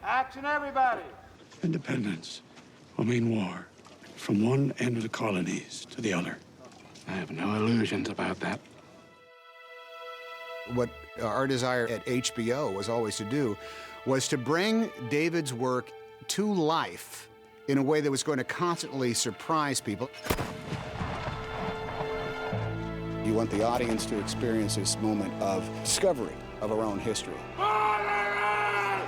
Action, everybody! Independence will mean war, from one end of the colonies to the other. I have no illusions about that. What our desire at HBO was always to do was to bring David's work to life in a way that was going to constantly surprise people. You want the audience to experience this moment of discovery of our own history. I'm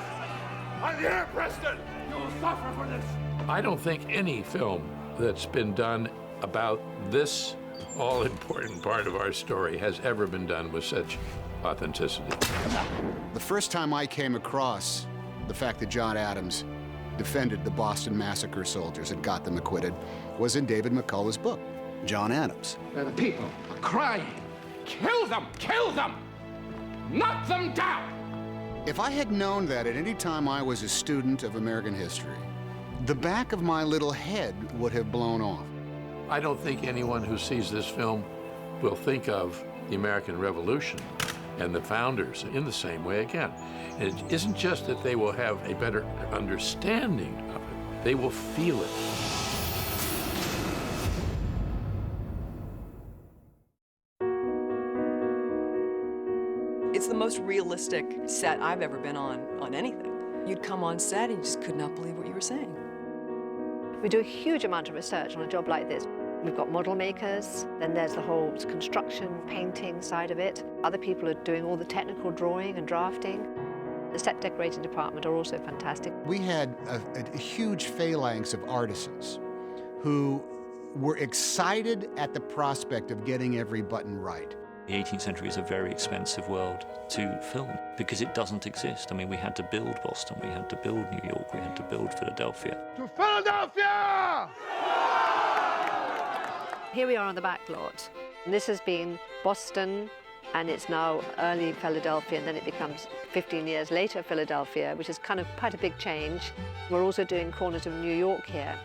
here, Preston! You will suffer for this! I don't think any film that's been done about this all-important part of our story has ever been done with such authenticity. The first time I came across the fact that John Adams defended the Boston Massacre soldiers and got them acquitted was in David McCullough's book, John Adams. The people are crying. Kill them! Kill them! Knock them down! If I had known that at any time I was a student of American history, the back of my little head would have blown off. I don't think anyone who sees this film will think of the American Revolution and the founders in the same way again. And it isn't just that they will have a better understanding of it, they will feel it. It's the most realistic set I've ever been on anything. You'd come on set and you just could not believe what you were saying. We do a huge amount of research on a job like this. We've got model makers, then there's the whole construction, painting side of it. Other people are doing all the technical drawing and drafting. The set decorating department are also fantastic. We had a huge phalanx of artisans who were excited at the prospect of getting every button right. The 18th century is a very expensive world to film because it doesn't exist. I mean, we had to build Boston, we had to build New York, we had to build Philadelphia. To Philadelphia! Here we are on the back lot. And this has been Boston, and it's now early Philadelphia, and then it becomes 15 years later Philadelphia, which is kind of quite a big change. We're also doing corners of New York here.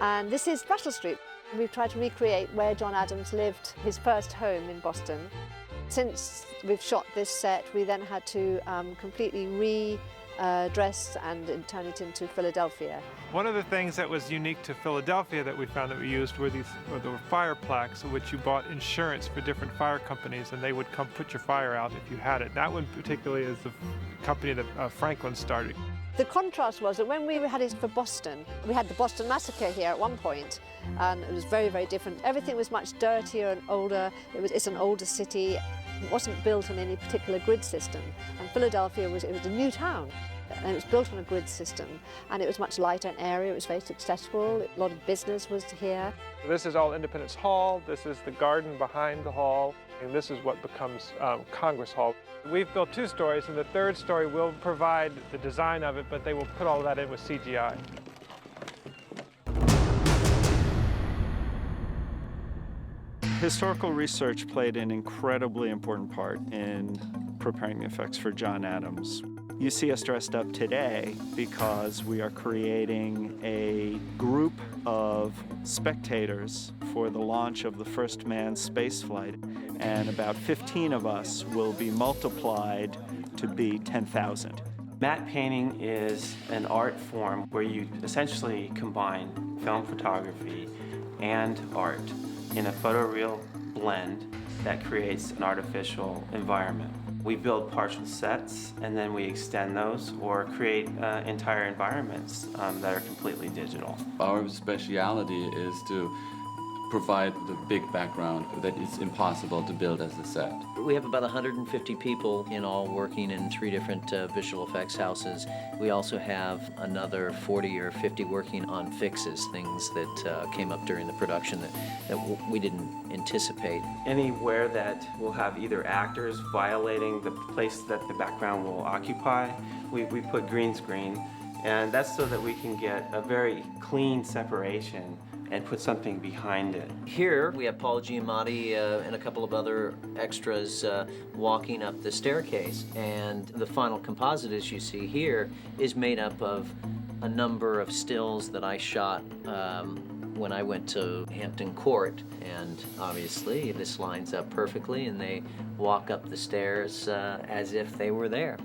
And this is Russell Street. We've tried to recreate where John Adams lived, his first home in Boston. Since we've shot this set, we then had to completely redress and turn it into Philadelphia. One of the things that was unique to Philadelphia that we found that we used were the fire plaques, in which you bought insurance for different fire companies, and they would come put your fire out if you had it. That one particularly is the company that Franklin started. The contrast was that when we had it for Boston, we had the Boston Massacre here at one point, and it was very, very different. Everything was much dirtier and older. It's an older city. It wasn't built on any particular grid system. And Philadelphia was a new town, and it was built on a grid system, and it was much lighter in area. It was very successful. A lot of business was here. This is all Independence Hall. This is the garden behind the hall, and this is what becomes Congress Hall. We've built 2 stories, and the 3rd story will provide the design of it, but they will put all of that in with CGI. Historical research played an incredibly important part in preparing the effects for John Adams. You see us dressed up today because we are creating a group of spectators for the launch of the first manned spaceflight, and about 15 of us will be multiplied to be 10,000. Matte painting is an art form where you essentially combine film photography and art in a photoreal blend that creates an artificial environment. We build partial sets, and then we extend those or create entire environments that are completely digital. Our speciality is to provide the big background that is impossible to build as a set. We have about 150 people in all working in 3 different visual effects houses. We also have another 40 or 50 working on fixes, things that came up during the production that we didn't anticipate. Anywhere that will have either actors violating the place that the background will occupy, we put green screen, and that's so that we can get a very clean separation and put something behind it. Here we have Paul Giamatti and a couple of other extras walking up the staircase, and the final composite, as you see here, is made up of a number of stills that I shot when I went to Hampton Court, and obviously this lines up perfectly, and they walk up the stairs as if they were there.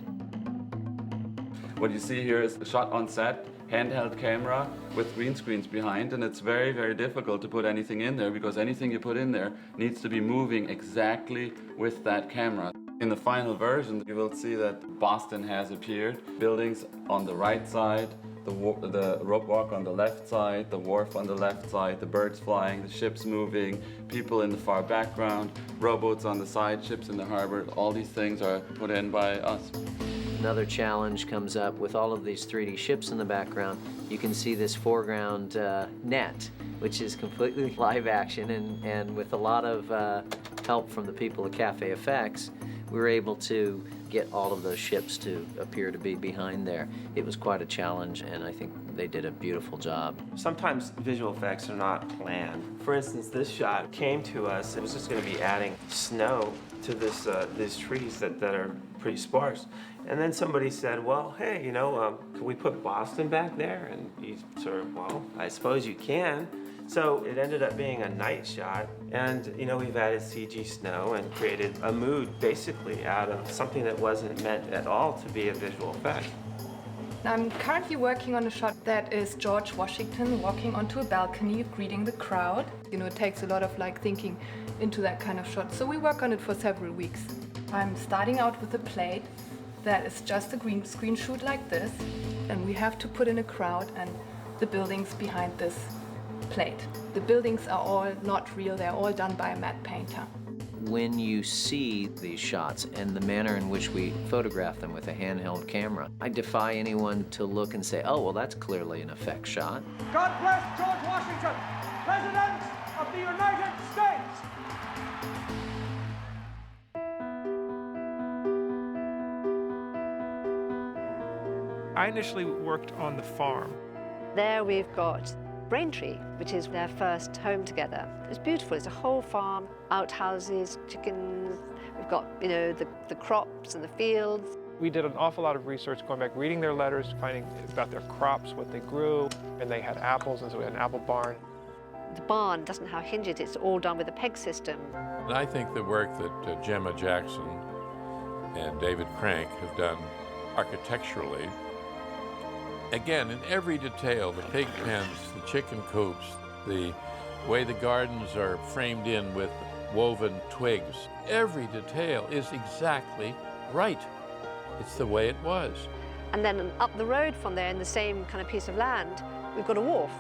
What you see here is a shot on set, handheld camera with green screens behind, and it's very, very difficult to put anything in there because anything you put in there needs to be moving exactly with that camera. In the final version, you will see that Boston has appeared. Buildings on the right side, the rope walk on the left side, the wharf on the left side, the birds flying, the ships moving, people in the far background, rowboats on the side, ships in the harbor. All these things are put in by us. Another challenge comes up with all of these 3D ships in the background. You can see this foreground net, which is completely live action, and with a lot of help from the people at Cafe Effects, we were able to get all of those ships to appear to be behind there. It was quite a challenge, and I think they did a beautiful job. Sometimes visual effects are not planned. For instance, this shot came to us. It was just going to be adding snow to these trees that are pretty sparse. And then somebody said, well, hey, you know, can we put Boston back there? And he sort of, well, I suppose you can. So it ended up being a night shot, and you know, we've added CG snow and created a mood basically out of something that wasn't meant at all to be a visual effect. I'm currently working on a shot that is George Washington walking onto a balcony greeting the crowd. You know, it takes a lot of thinking into that kind of shot. So we work on it for several weeks. I'm starting out with a plate that is just a green screen shoot like this, and we have to put in a crowd and the buildings behind this plate. The buildings are all not real, they're all done by a matte painter. When you see these shots and the manner in which we photograph them with a handheld camera, I defy anyone to look and say, oh, well, that's clearly an effect shot. God bless George Washington, President of the United States! I initially worked on the farm. There we've got Braintree, which is their first home together. It's beautiful. It's a whole farm, outhouses, chickens. We've got, you know, the crops and the fields. We did an awful lot of research, going back, reading their letters, finding about their crops, what they grew, and they had apples, and so we had an apple barn. The barn doesn't have hinges. It's all done with a peg system. And I think the work that Gemma Jackson and David Crank have done architecturally, again, in every detail, the pig pens, the chicken coops, the way the gardens are framed in with woven twigs, every detail is exactly right. It's the way it was. And then up the road from there, in the same kind of piece of land, we've got a wharf.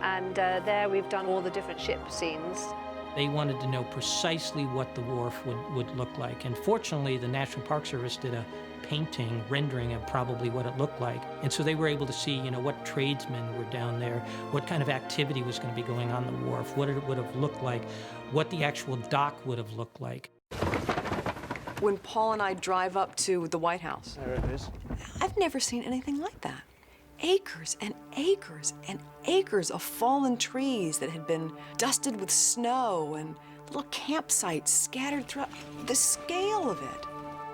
And there we've done all the different ship scenes. They wanted to know precisely what the wharf would look like. And fortunately, the National Park Service did a painting, rendering of probably what it looked like. And so they were able to see, you know, what tradesmen were down there, what kind of activity was going to be going on the wharf, what it would have looked like, what the actual dock would have looked like. When Paul and I drive up to the White House, there it is. I've never seen anything like that. Acres and acres and acres of fallen trees that had been dusted with snow and little campsites scattered throughout. The scale of it.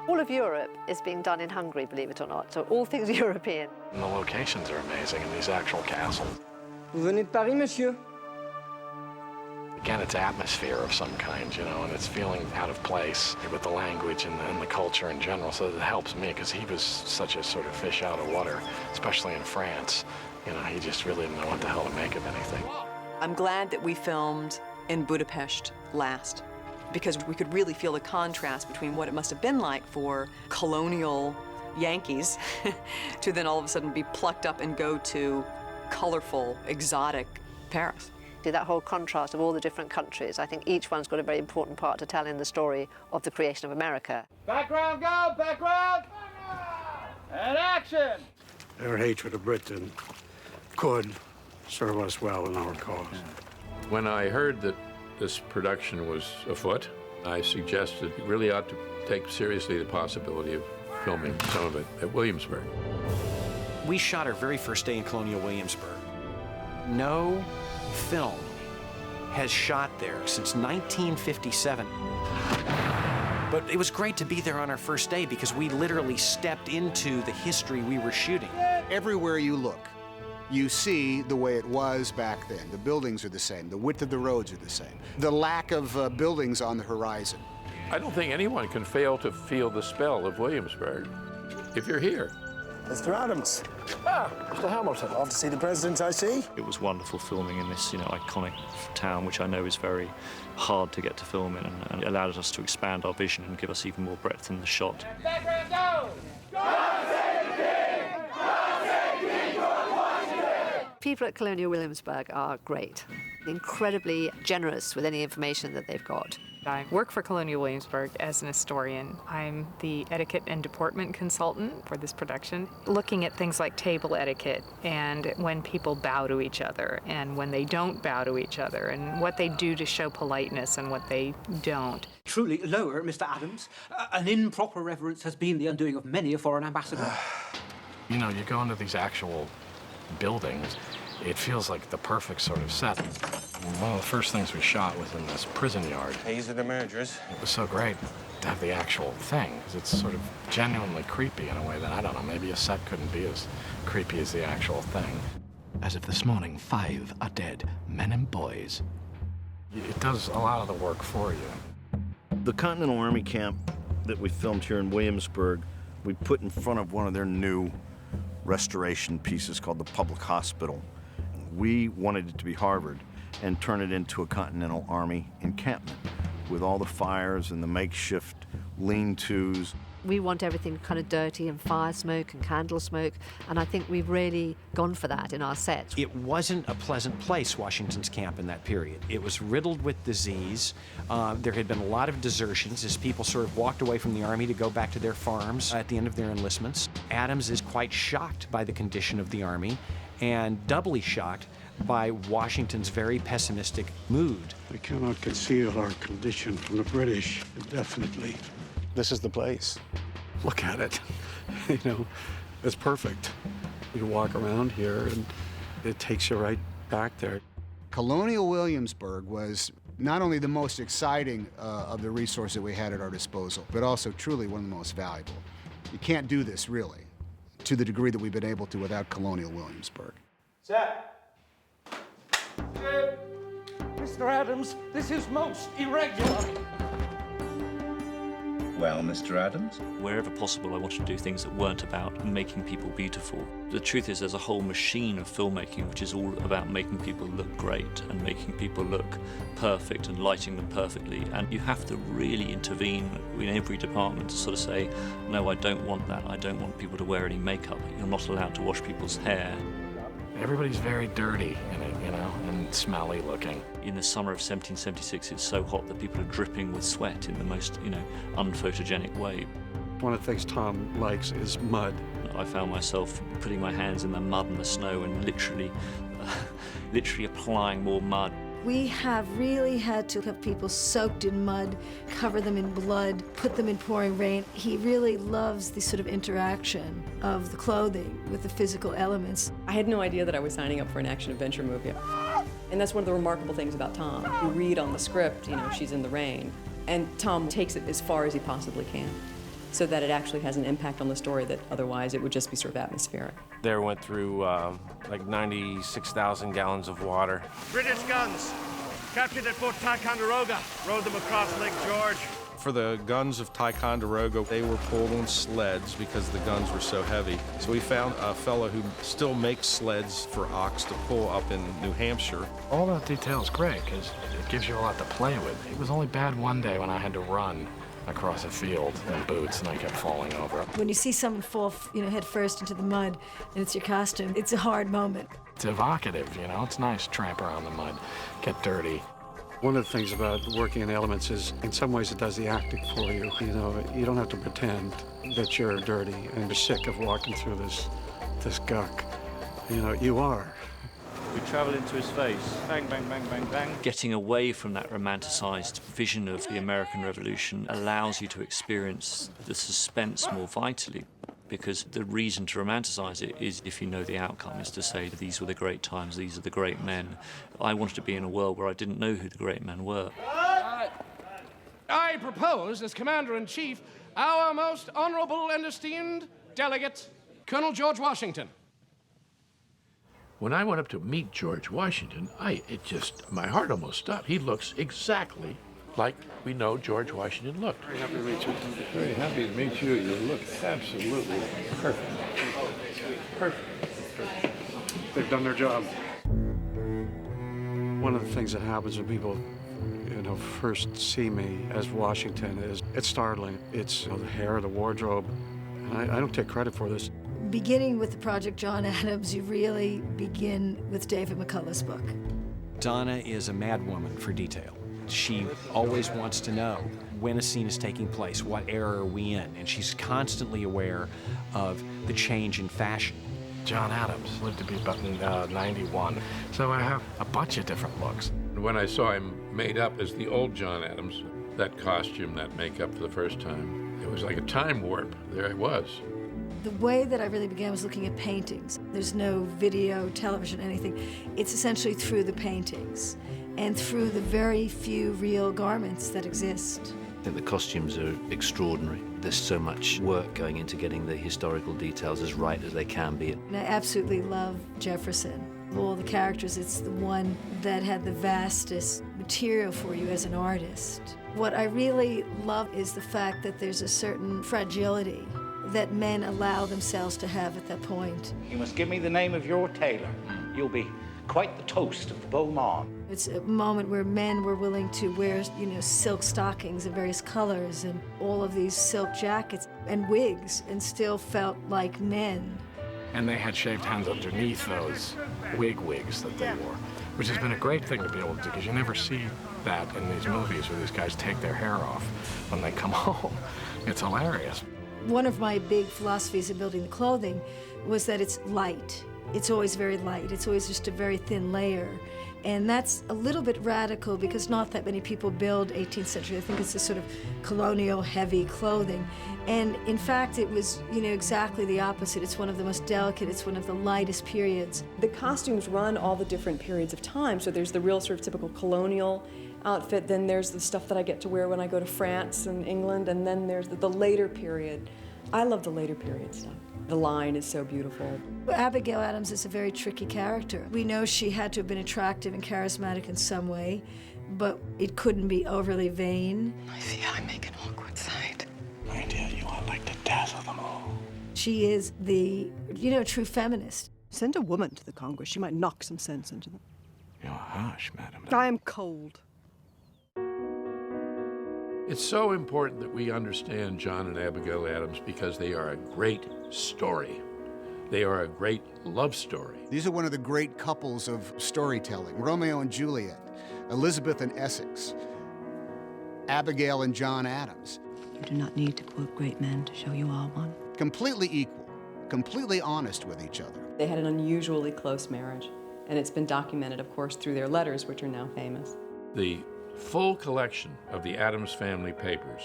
All of Europe is being done in Hungary, believe it or not, so all things European. And the locations are amazing in these actual castles. Vous venez de Paris, monsieur? Again, it's atmosphere of some kind, you know, and it's feeling out of place with the language and the culture in general, so it helps me, because he was such a sort of fish out of water, especially in France. You know, he just really didn't know what the hell to make of anything. I'm glad that we filmed in Budapest last, because we could really feel the contrast between what it must have been like for colonial Yankees to then all of a sudden be plucked up and go to colorful, exotic Paris. That whole contrast of all the different countries, I think each one's got a very important part to tell in the story of the creation of America. Background, go! Background! And action! Their hatred of Britain could serve us well in our cause. When I heard that this production was afoot, I suggested you really ought to take seriously the possibility of filming some of it at Williamsburg. We shot our very first day in Colonial Williamsburg. No film has shot there since 1957. But it was great to be there on our first day because we literally stepped into the history we were shooting. Everywhere you look, you see the way it was back then. The buildings are the same. The width of the roads are the same. The lack of buildings on the horizon. I don't think anyone can fail to feel the spell of Williamsburg if you're here. Mr. Adams. Ah, Mr. Hamilton. Off to see the president, I see. It was wonderful filming in this, iconic town, which I know is very hard to get to film in, and it allowed us to expand our vision and give us even more breadth in the shot. People at Colonial Williamsburg are great, incredibly generous with any information that they've got. I work for Colonial Williamsburg as an historian. I'm the etiquette and deportment consultant for this production, looking at things like table etiquette and when people bow to each other and when they don't bow to each other and what they do to show politeness and what they don't. Truly, lower, Mr. Adams. An improper reverence has been the undoing of many a foreign ambassador. You go into these actual buildings, it feels like the perfect sort of set. One of the first things we shot was in this prison yard. These are the murderers. It was so great to have the actual thing, because it's sort of genuinely creepy in a way that, I don't know, maybe a set couldn't be as creepy as the actual thing. As if this morning 5 are dead, men and boys. It does a lot of the work for you. The Continental Army camp that we filmed here in Williamsburg, we put in front of one of their new restoration pieces called the Public Hospital. We wanted it to be Harvard and turn it into a Continental Army encampment with all the fires and the makeshift lean-tos. We want everything kind of dirty and fire smoke and candle smoke, and I think we've really gone for that in our sets. It wasn't a pleasant place, Washington's camp, in that period. It was riddled with disease. There had been a lot of desertions as people sort of walked away from the Army to go back to their farms at the end of their enlistments. Adams is quite shocked by the condition of the Army and doubly shocked by Washington's very pessimistic mood. We cannot conceal our condition from the British, indefinitely. This is the place. Look at it. It's perfect. You walk around here and it takes you right back there. Colonial Williamsburg was not only the most exciting of the resources that we had at our disposal, but also truly one of the most valuable. You can't do this, really, to the degree that we've been able to without Colonial Williamsburg. Set. Mr. Adams, this is most irregular. Well, Mr. Adams? Wherever possible, I wanted to do things that weren't about making people beautiful. The truth is there's a whole machine of filmmaking which is all about making people look great and making people look perfect and lighting them perfectly. And you have to really intervene in every department to sort of say, no, I don't want that. I don't want people to wear any makeup. You're not allowed to wash people's hair. Everybody's very dirty in it, and smelly looking. In the summer of 1776, it's so hot that people are dripping with sweat in the most, unphotogenic way. One of the things Tom likes is mud. I found myself putting my hands in the mud and the snow and literally applying more mud. We have really had to have people soaked in mud, cover them in blood, put them in pouring rain. He really loves the sort of interaction of the clothing with the physical elements. I had no idea that I was signing up for an action-adventure movie. And that's one of the remarkable things about Tom. You read on the script, she's in the rain, and Tom takes it as far as he possibly can, so that it actually has an impact on the story that otherwise it would just be sort of atmospheric. There went through like 96,000 gallons of water. British guns captured at Fort Ticonderoga, rode them across Lake George. For the guns of Ticonderoga, they were pulled on sleds because the guns were so heavy. So we found a fellow who still makes sleds for ox to pull up in New Hampshire. All that detail is great because it gives you a lot to play with. It was only bad one day when I had to run across a field in boots and I kept falling over. When you see someone fall, head first into the mud and it's your costume, it's a hard moment. It's evocative, it's nice to tramp around the mud, get dirty. One of the things about working in elements is, in some ways, it does the acting for you. You don't have to pretend that you're dirty and you're sick of walking through this gunk. You are. We travel into his face. Bang, bang, bang, bang, bang. Getting away from that romanticized vision of the American Revolution allows you to experience the suspense more vitally, because the reason to romanticize it is, if you know the outcome, is to say these were the great times, these are the great men. I wanted to be in a world where I didn't know who the great men were. I propose, as Commander-in-Chief, our most honorable and esteemed delegate, Colonel George Washington. When I went up to meet George Washington, my heart almost stopped. He looks exactly like we know George Washington looked. Very happy to meet you. Very happy to meet you. You look absolutely perfect. Perfect. They've done their job. One of the things that happens when people, first see me as Washington is it's startling. It's the hair, the wardrobe. And I don't take credit for this. Beginning with the Project John Adams, you really begin with David McCullough's book. Donna is a mad woman for detail. She always wants to know when a scene is taking place, what era are we in, and she's constantly aware of the change in fashion. John Adams lived to be about 91, so I have a bunch of different looks. When I saw him made up as the old John Adams, that costume, that makeup for the first time, it was like a time warp. There it was. The way that I really began was looking at paintings. There's no video, television, anything. It's essentially through the paintings and through the very few real garments that exist. I think the costumes are extraordinary. There's so much work going into getting the historical details as right as they can be. And I absolutely love Jefferson. Of all the characters, it's the one that had the vastest material for you as an artist. What I really love is the fact that there's a certain fragility that men allow themselves to have at that point. You must give me the name of your tailor. You'll be quite the toast of the beau monde. It's a moment where men were willing to wear, silk stockings of various colors and all of these silk jackets and wigs and still felt like men. And they had shaved hands underneath those wigs that they wore, which has been a great thing to be able to do, because you never see that in these movies where these guys take their hair off when they come home. It's hilarious. One of my big philosophies in building the clothing was that it's light. It's always very light. It's always just a very thin layer. And that's a little bit radical because not that many people build 18th century. I think it's this sort of colonial heavy clothing. And in fact, it was, exactly the opposite. It's one of the most delicate, it's one of the lightest periods. The costumes run all the different periods of time. So there's the real sort of typical colonial outfit, then there's the stuff that I get to wear when I go to France and England, and then there's the later period. I love the later period stuff. The line is so beautiful. Abigail Adams is a very tricky character. We know she had to have been attractive and charismatic in some way, but it couldn't be overly vain. I see I make an awkward sight. My dear, you are like the death of them all. She is the, true feminist. Send a woman to the Congress. She might knock some sense into them. You're harsh, madam. I am cold. It's so important that we understand John and Abigail Adams because they are a great story. They are a great love story. These are one of the great couples of storytelling. Romeo and Juliet, Elizabeth and Essex, Abigail and John Adams. You do not need to quote great men to show you are one. Completely equal, completely honest with each other. They had an unusually close marriage, and it's been documented, of course, through their letters, which are now famous. The full collection of the Adams Family papers,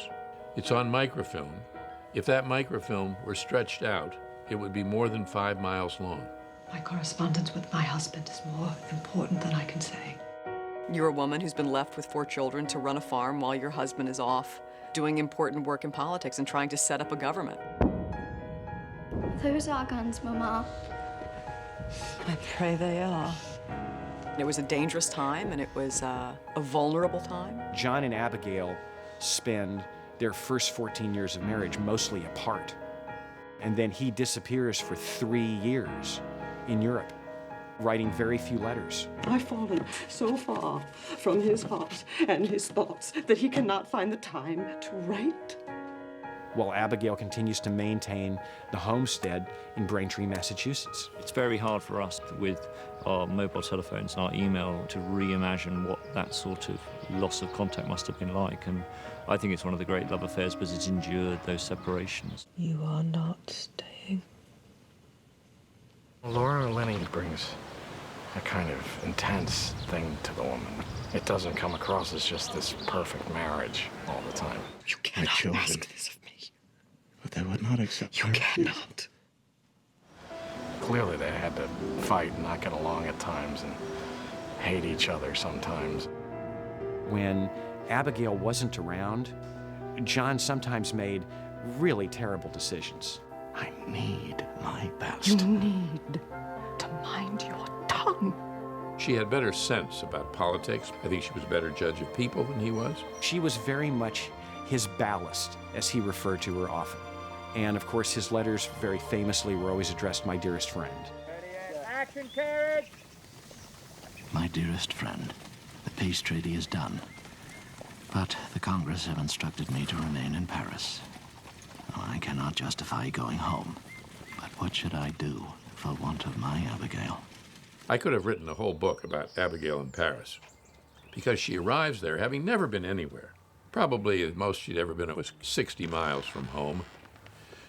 it's on microfilm. If that microfilm were stretched out, it would be more than 5 miles long. My correspondence with my husband is more important than I can say. You're a woman who's been left with 4 children to run a farm while your husband is off doing important work in politics and trying to set up a government. Those are guns, Mama. I pray they are. It was a dangerous time, and it was a vulnerable time. John and Abigail spend their first 14 years of marriage mostly apart. And then he disappears for 3 years in Europe, writing very few letters. I've fallen so far from his heart and his thoughts that he cannot find the time to write. While Abigail continues to maintain the homestead in Braintree, Massachusetts. It's very hard for us with our mobile telephones and our email to reimagine what that sort of loss of contact must have been like. And I think it's one of the great love affairs because it's endured those separations. You are not staying. Laura Linney brings a kind of intense thing to the woman. It doesn't come across as just this perfect marriage all the time. You cannot ask this of me. But they would not accept You cannot. Clearly they had to fight and not get along at times and hate each other sometimes. When Abigail wasn't around, John sometimes made really terrible decisions. I need my best. You need to mind your tongue. She had better sense about politics. I think she was a better judge of people than he was. She was very much his ballast, as he referred to her often. And of course, his letters very famously were always addressed, "My dearest friend." Action, carriage! My dearest friend, the peace treaty is done. But the Congress have instructed me to remain in Paris. Oh, I cannot justify going home. But what should I do for want of my Abigail? I could have written a whole book about Abigail in Paris, because she arrives there having never been anywhere. Probably the most she'd ever been was 60 miles from home.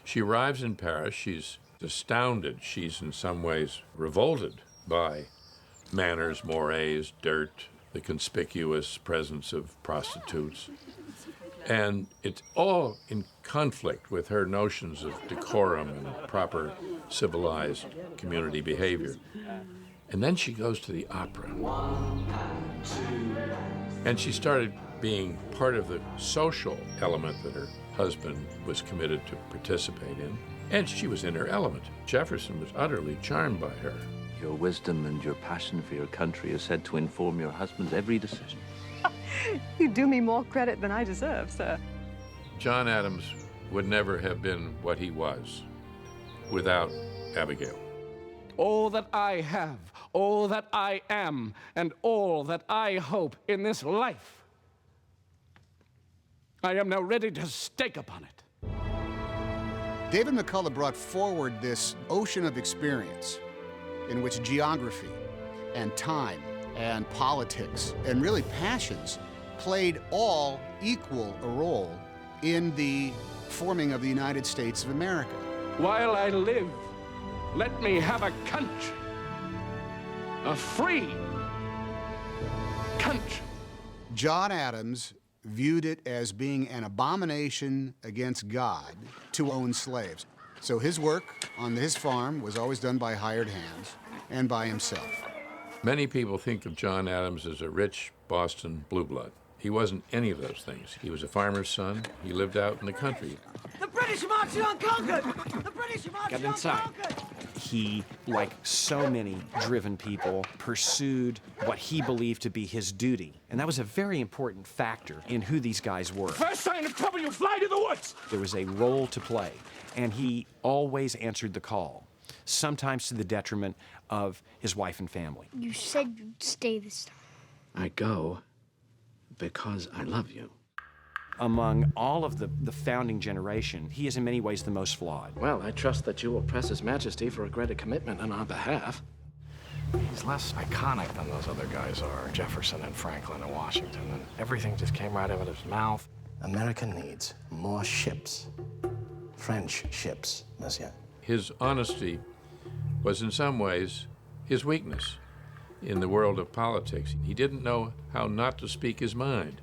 She arrives in Paris, she's astounded, she's in some ways revolted by manners, mores, dirt, the conspicuous presence of prostitutes. And it's all in conflict with her notions of decorum and proper civilized community behavior. And then she goes to the opera. And she started being part of the social element that her husband was committed to participate in. And she was in her element. Jefferson was utterly charmed by her. Your wisdom and your passion for your country is said to inform your husband's every decision. You do me more credit than I deserve, sir. John Adams would never have been what he was without Abigail. All that I have, all that I am, and all that I hope in this life, I am now ready to stake upon it. David McCullough brought forward this ocean of experience in which geography and time and politics and really passions played all equal a role in the forming of the United States of America. While I live, let me have a country, a free country. John Adams viewed it as being an abomination against God to own slaves. So his work on his farm was always done by hired hands and by himself. Many people think of John Adams as a rich Boston blue blood. He wasn't any of those things. He was a farmer's son. He lived out in the country. The British march unconquered! The British march Get inside. unconquered! He, like so many driven people, pursued what he believed to be his duty. And that was a very important factor in who these guys were. First sign of trouble, you fly to the woods! There was a role to play, and he always answered the call, sometimes to the detriment of his wife and family. You said you'd stay this time. I go because I love you. Among all of the founding generation, he is in many ways the most flawed. Well, I trust that you will press His Majesty for a greater commitment on our behalf. He's less iconic than those other guys are, Jefferson and Franklin and Washington, and everything just came right out of his mouth. America needs more ships. French ships, monsieur. His honesty was in some ways his weakness in the world of politics. He didn't know how not to speak his mind.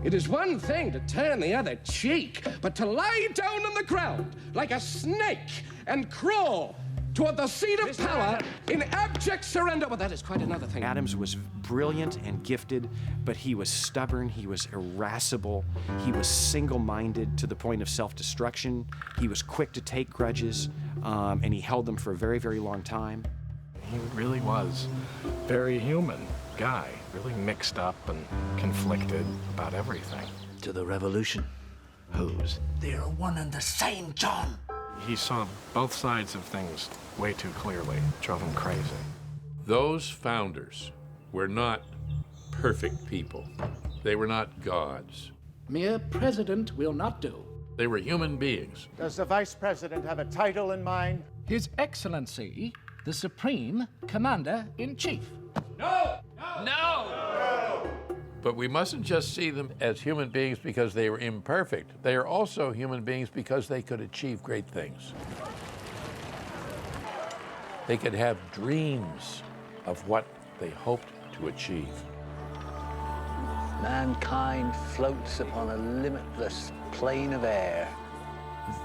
It is one thing to turn the other cheek, but to lie down on the ground like a snake and crawl toward the seat of power in abject surrender, well, that is quite another thing. Adams was brilliant and gifted, but he was stubborn, he was irascible, he was single-minded to the point of self-destruction, he was quick to take grudges, and he held them for a very, very long time. He really was a very human guy, really mixed up and conflicted about everything. To the revolution. Whose? They're one and the same, John. He saw both sides of things way too clearly. Drove him crazy. Those founders were not perfect people. They were not gods. Mere president will not do. They were human beings. Does the Vice President have a title in mind? His Excellency, the Supreme Commander-in-Chief. No! No! But we mustn't just see them as human beings because they were imperfect. They are also human beings because they could achieve great things. They could have dreams of what they hoped to achieve. Mankind floats upon a limitless plane of air.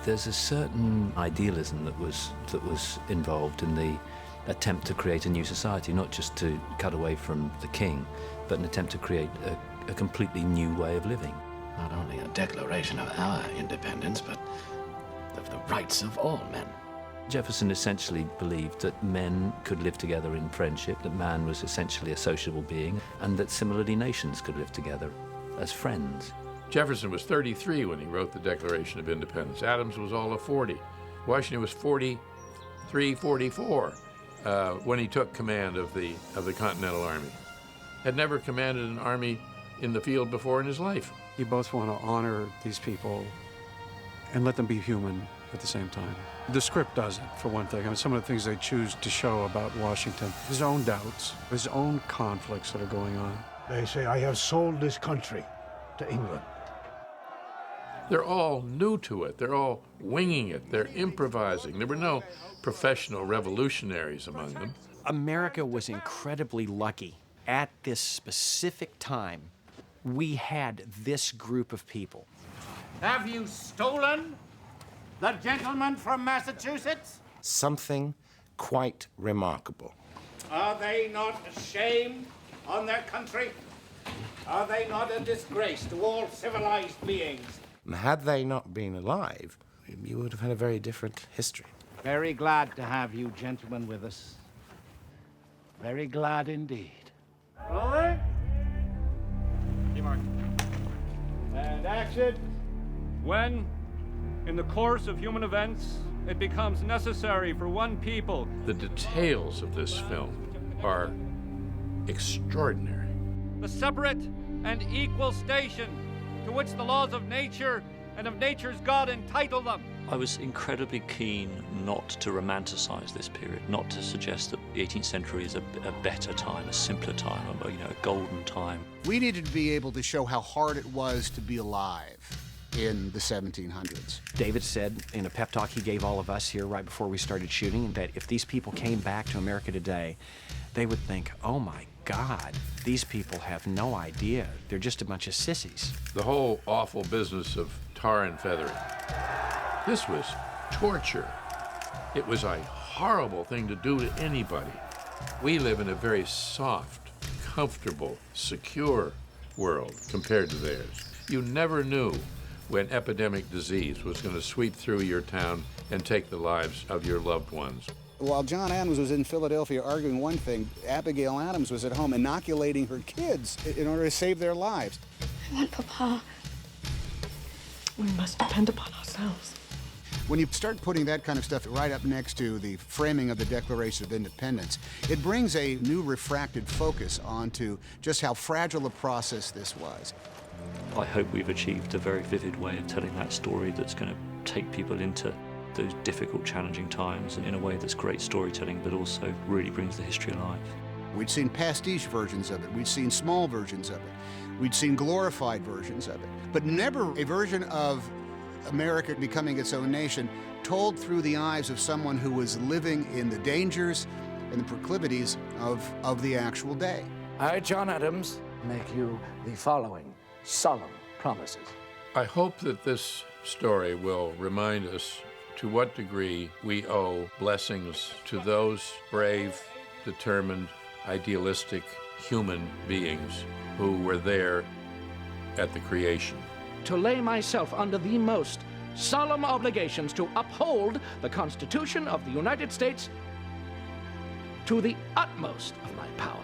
There's a certain idealism that was involved in the attempt to create a new society, not just to cut away from the king, but an attempt to create a completely new way of living. Not only a declaration of our independence, but of the rights of all men. Jefferson essentially believed that men could live together in friendship, that man was essentially a sociable being, and that similarly nations could live together as friends. Jefferson was 33 when he wrote the Declaration of Independence. Adams was all of 40. Washington was 43, 44 when he took command of the Continental Army. Had never commanded an army in the field before in his life. You both want to honor these people and let them be human at the same time. The script does it, for one thing. I mean, some of the things they choose to show about Washington, his own doubts, his own conflicts that are going on. They say, I have sold this country to England. They're all new to it. They're all winging it. They're improvising. There were no professional revolutionaries among them. America was incredibly lucky. At this specific time, we had this group of people. Have you stolen the gentleman from Massachusetts? Something quite remarkable. Are they not ashamed on their country? Are they not a disgrace to all civilized beings? And had they not been alive, you would have had a very different history. Very glad to have you gentlemen with us. Very glad indeed. Rolling. And action. When, in the course of human events, it becomes necessary for one people. The details of this film are extraordinary. The separate and equal station to which the laws of nature and of nature's God entitle them. I was incredibly keen not to romanticize this period, not to suggest that the 18th century is a better time, a simpler time, a golden time. We needed to be able to show how hard it was to be alive in the 1700s. David said in a pep talk he gave all of us here right before we started shooting that if these people came back to America today, they would think, oh my God, these people have no idea. They're just a bunch of sissies. The whole awful business of tar and feathering. This was torture. It was a horrible thing to do to anybody. We live in a very soft, comfortable, secure world compared to theirs. You never knew when epidemic disease was going to sweep through your town and take the lives of your loved ones. While John Adams was in Philadelphia arguing one thing, Abigail Adams was at home inoculating her kids in order to save their lives. I want Papa. We must depend upon ourselves. When you start putting that kind of stuff right up next to the framing of the Declaration of Independence, it brings a new refracted focus onto just how fragile a process this was. I hope we've achieved a very vivid way of telling that story that's going to take people into those difficult, challenging times in a way that's great storytelling, but also really brings the history alive. We'd seen pastiche versions of it. We'd seen small versions of it. We'd seen glorified versions of it. But never a version of America becoming its own nation told through the eyes of someone who was living in the dangers and the proclivities of the actual day. I, John Adams, make you the following solemn promises. I hope that this story will remind us to what degree we owe blessings to those brave, determined, idealistic human beings who were there at the creation. To lay myself under the most solemn obligations to uphold the Constitution of the United States to the utmost of my power.